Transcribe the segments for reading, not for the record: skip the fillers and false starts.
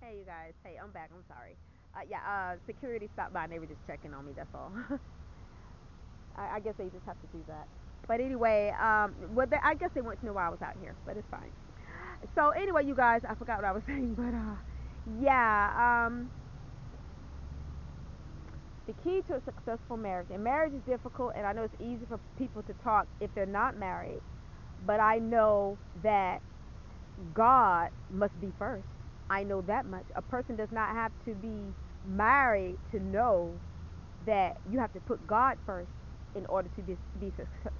Hey, you guys. Hey, I'm back. I'm sorry. Yeah, security stopped by and they were just checking on me. That's all. I guess they just have to do that. But anyway, I guess they wanted to know why I was out here, but it's fine. So anyway, you guys, I forgot what I was saying, but yeah, the key to a successful marriage, and marriage is difficult, and I know it's easy for people to talk if they're not married, but I know that God must be first. I know that much. A person does not have to be married to know that you have to put God first in order to be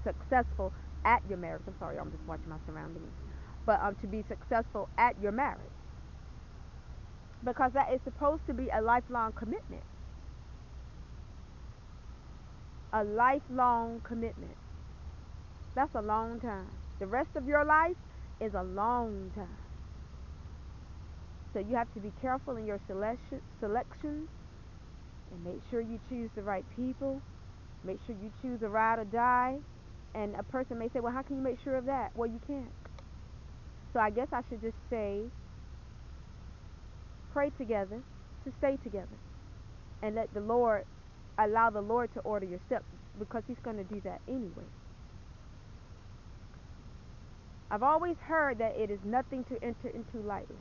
successful at your marriage. I'm sorry, I'm just watching my surroundings. But to be successful at your marriage. Because that is supposed to be a lifelong commitment. A lifelong commitment. That's a long time. The rest of your life is a long time. So you have to be careful in your selections and make sure you choose the right people. Make sure you choose a ride or die. And a person may say, well, how can you make sure of that? Well, you can't. So I guess I should just say, pray together to stay together. And let the Lord, allow the Lord to order your steps because He's going to do that anyway. I've always heard that it is nothing to enter into lightly.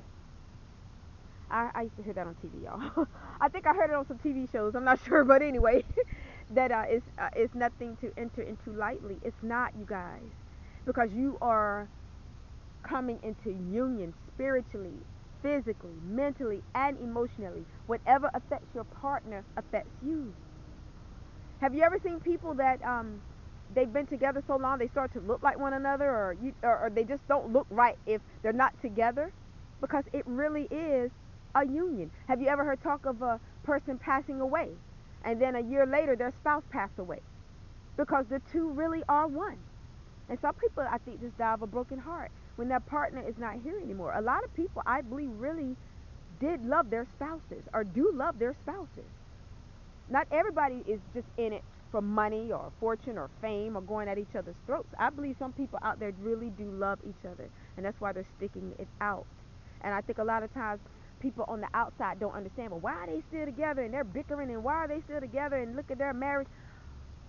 I used to hear that on TV, y'all. I think I heard it on some TV shows. I'm not sure, but anyway, that it's nothing to enter into lightly. It's not, you guys, because you are coming into union spiritually, physically, mentally, and emotionally. Whatever affects your partner affects you. Have you ever seen people that they've been together so long they start to look like one another, or they just don't look right if they're not together? Because it really is a union. Have you ever heard talk of a person passing away, and then a year later their spouse passed away? Because the two really are one. And some people, I think, just die of a broken heart when their partner is not here anymore. A lot of people, I believe, really did love their spouses or do love their spouses. Not everybody is just in it for money or fortune or fame or going at each other's throats. I believe some people out there really do love each other, and that's why they're sticking it out. And I think a lot of times people on the outside don't understand, well, why are they still together and they're bickering, and why are they still together and look at their marriage?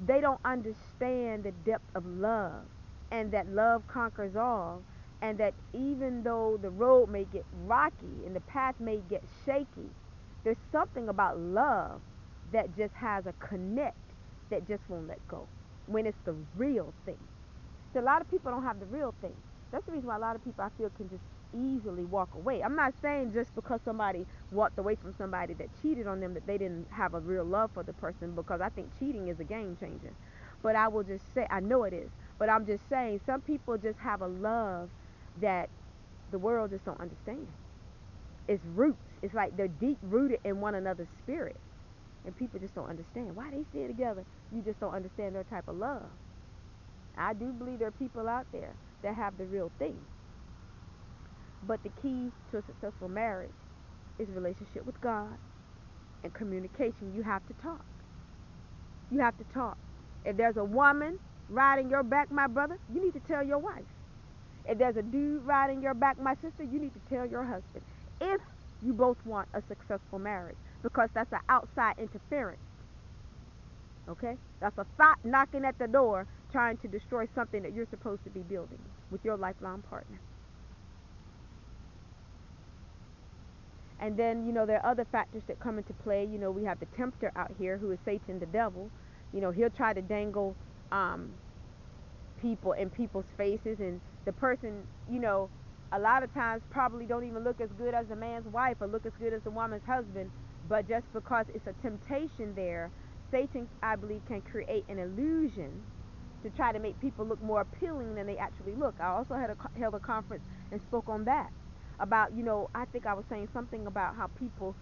They don't understand the depth of love, and that love conquers all, and that even though the road may get rocky and the path may get shaky, there's something about love that just has a connect that just won't let go when it's the real thing. So a lot of people don't have the real thing. That's the reason why a lot of people, I feel, can just easily walk away. I'm not saying just because somebody walked away from somebody that cheated on them that they didn't have a real love for the person, because I think cheating is a game changer. But I will just say, I know it is, but I'm just saying some people just have a love that the world just don't understand. It's roots. It's like they're deep rooted in one another's spirit. And people just don't understand why they stay together. You just don't understand their type of love. I do believe there are people out there that have the real thing. But the key to a successful marriage is relationship with God and communication. You have to talk. You have to talk. If there's a woman riding your back, my brother, you need to tell your wife. If there's a dude riding your back, my sister, you need to tell your husband. If you both want a successful marriage, because that's an outside interference. Okay? That's a thought knocking at the door trying to destroy something that you're supposed to be building with your lifelong partner. And then, there are other factors that come into play. We have the tempter out here, who is Satan, the devil. He'll try to dangle um, people in people's faces, and the person, a lot of times probably don't even look as good as the man's wife or look as good as the woman's husband, but just because it's a temptation there, Satan, I believe, can create an illusion to try to make people look more appealing than they actually look. I also held a conference and spoke on that about, I think I was saying something about how people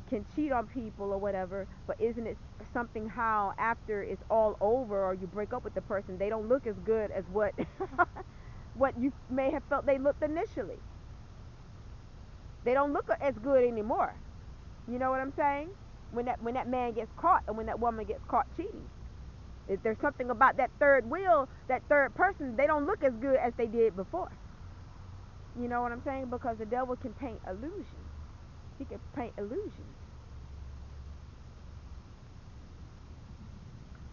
can cheat on people or whatever, but isn't it something how after it's all over or you break up with the person, they don't look as good as what what you may have felt they looked initially. They don't look as good anymore. You know what I'm saying? When that man gets caught, or when that woman gets caught cheating, if there's something about that third wheel, that third person, they don't look as good as they did before. You know what I'm saying? Because the devil can paint illusions. He can paint illusions.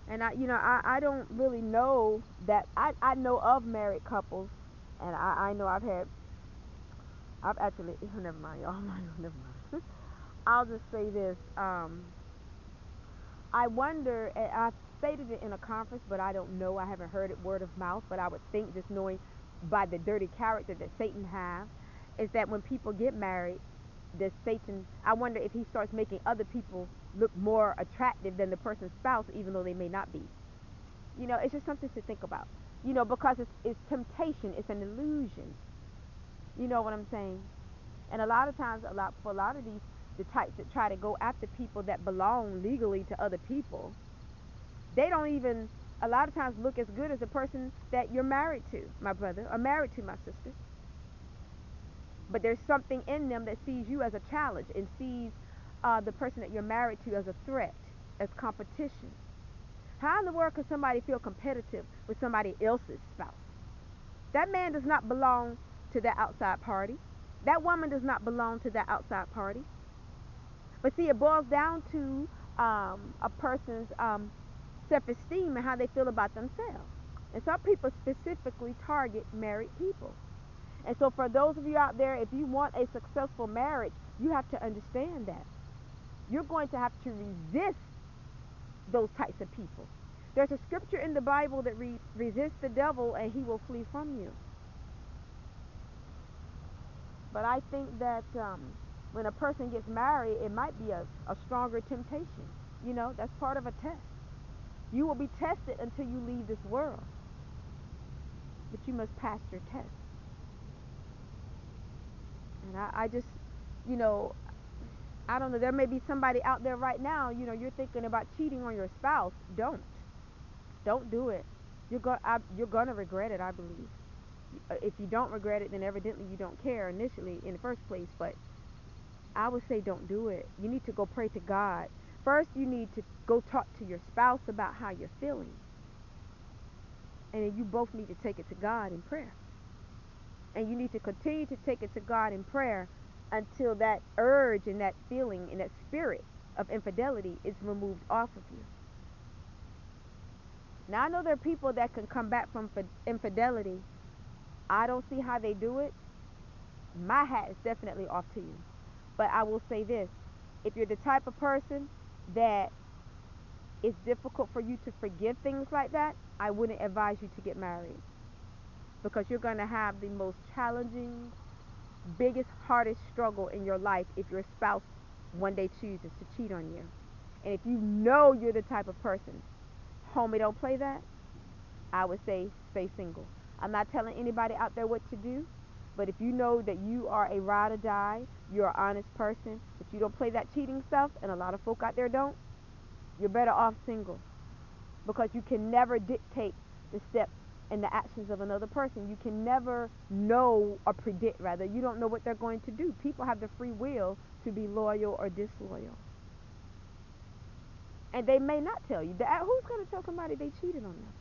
And I don't really know that I know of married couples, and I know I've actually never mind y'all. Never mind. I'll just say this. I wonder, and I've stated it in a conference, but I don't know. I haven't heard it word of mouth, but I would think, just knowing by the dirty character that Satan has, is that when people get married, does Satan? I wonder if he starts making other people look more attractive than the person's spouse, even though they may not be. It's just something to think about. Because it's temptation. It's an illusion. You know what I'm saying? And a lot of times, for a lot of these, the types that try to go after people that belong legally to other people, they don't even a lot of times look as good as the person that you're married to, my brother, or married to, my sister. But there's something in them that sees you as a challenge and sees the person that you're married to as a threat, as competition. How in the world can somebody feel competitive with somebody else's spouse? That man does not belong to that outside party. That woman does not belong to that outside party. But see, it boils down to a person's self-esteem and how they feel about themselves. And some people specifically target married people. And so for those of you out there, if you want a successful marriage, you have to understand that. You're going to have to resist those types of people. There's a scripture in the Bible that reads, resist the devil and he will flee from you. But I think that when a person gets married, it might be a stronger temptation. That's part of a test. You will be tested until you leave this world. But you must pass your test. And I just, you know, I don't know. There may be somebody out there right now, you're thinking about cheating on your spouse. Don't do it. You're gonna regret it, I believe. If you don't regret it, then evidently you don't care initially in the first place. But I would say don't do it. You need to go pray to God. First, you need to go talk to your spouse about how you're feeling. And then you both need to take it to God in prayer. And you need to continue to take it to God in prayer until that urge and that feeling and that spirit of infidelity is removed off of you. Now, I know there are people that can come back from infidelity. I don't see how they do it. My hat is definitely off to you. But I will say this. If you're the type of person that it's difficult for you to forgive things like that, I wouldn't advise you to get married. Because you're going to have the most challenging, biggest, hardest struggle in your life if your spouse one day chooses to cheat on you. And if you know you're the type of person, homie, don't play that. I would say stay single. I'm not telling anybody out there what to do, but if you know that you are a ride or die, you're an honest person, but you don't play that cheating stuff, and a lot of folk out there don't, you're better off single. Because you can never dictate the steps and the actions of another person. You can never know or predict, rather. You don't know what they're going to do. People have the free will to be loyal or disloyal. And they may not tell you. Who's going to tell somebody they cheated on them?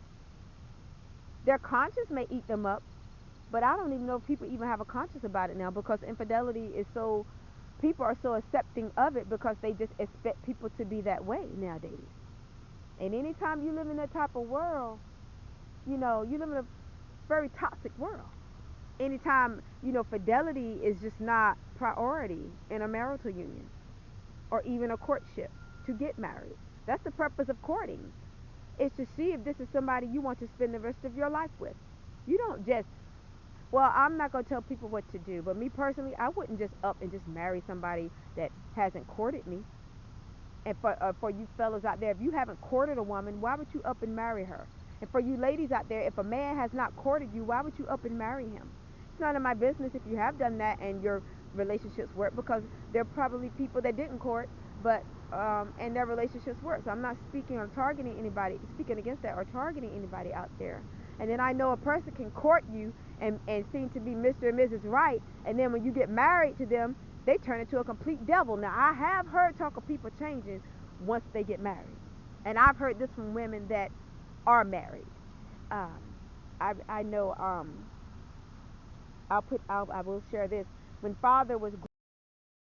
Their conscience may eat them up, but I don't even know if people even have a conscience about it now, because infidelity is so, people are so accepting of it because they just expect people to be that way nowadays. And anytime you live in that type of world, you live in a very toxic world. Anytime, fidelity is just not priority in a marital union or even a courtship to get married. That's the purpose of courting. It's to see if this is somebody you want to spend the rest of your life with. You don't just, well, I'm not going to tell people what to do, but me personally, I wouldn't just up and just marry somebody that hasn't courted me. And for you fellas out there, if you haven't courted a woman, why would you up and marry her? And for you ladies out there, if a man has not courted you, why would you up and marry him? It's none of my business if you have done that and your relationships work, because there are probably people that didn't court, but and their relationships work. So I'm not speaking or targeting anybody, speaking against that or targeting anybody out there. And then I know a person can court you and seem to be Mr. and Mrs. Right, and then when you get married to them, they turn into a complete devil. Now, I have heard talk of people changing once they get married. And I've heard this from women that are married. I know, I will share this. When father was